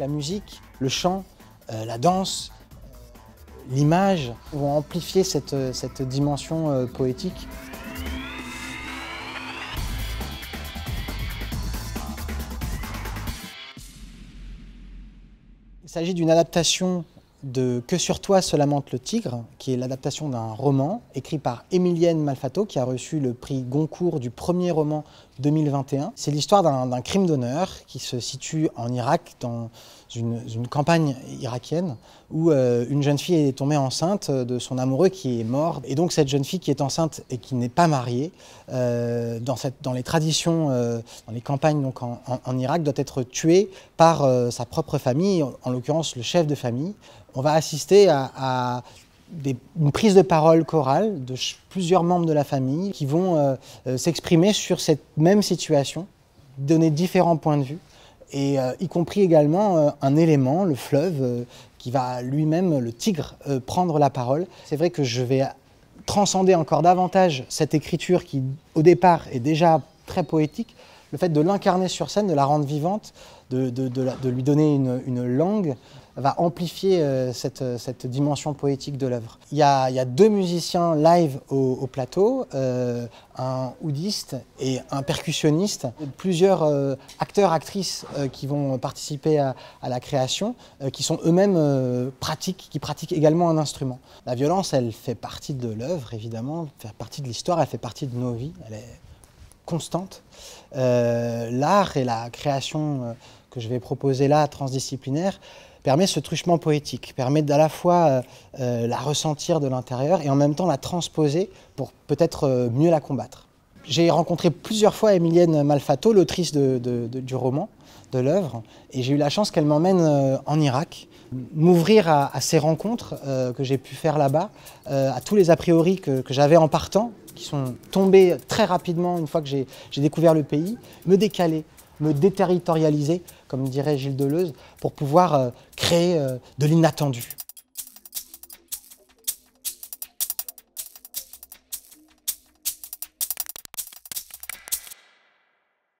La musique, le chant, la danse, l'image vont amplifier cette dimension poétique. Il s'agit d'une adaptation de Que sur toi se lamente le tigre, qui est l'adaptation d'un roman écrit par Emilienne Malfatto, qui a reçu le prix Goncourt du premier roman 2021. C'est l'histoire d'un crime d'honneur qui se situe en Irak, dans une campagne irakienne, où une jeune fille est tombée enceinte de son amoureux qui est mort. Et donc cette jeune fille qui est enceinte et qui n'est pas mariée, dans les traditions, dans les campagnes donc en Irak, doit être tuée par sa propre famille, en l'occurrence le chef de famille. On va assister à une prise de parole chorale de plusieurs membres de la famille qui vont s'exprimer sur cette même situation, donner différents points de vue, et y compris également un élément, le fleuve, qui va lui-même, le tigre, prendre la parole. C'est vrai que je vais transcender encore davantage cette écriture qui, au départ, est déjà très poétique, le fait de l'incarner sur scène, de la rendre vivante, de lui donner une langue, va amplifier cette dimension poétique de l'œuvre. Il y a deux musiciens live au plateau, un oudiste et un percussionniste, plusieurs acteurs, actrices qui vont participer à la création, qui sont eux-mêmes qui pratiquent également un instrument. La violence, elle fait partie de l'œuvre, évidemment, elle fait partie de l'histoire, elle fait partie de nos vies, elle est constante. L'art et la création que je vais proposer là, transdisciplinaire, permet ce truchement poétique, permet à la fois la ressentir de l'intérieur et en même temps la transposer pour peut-être mieux la combattre. J'ai rencontré plusieurs fois Emilienne Malfatto, l'autrice du roman, de l'œuvre, et j'ai eu la chance qu'elle m'emmène en Irak, m'ouvrir à ces rencontres que j'ai pu faire là-bas, à tous les a priori que j'avais en partant, qui sont tombés très rapidement une fois que j'ai découvert le pays, me décaler, me déterritorialiser, comme dirait Gilles Deleuze, pour pouvoir créer de l'inattendu.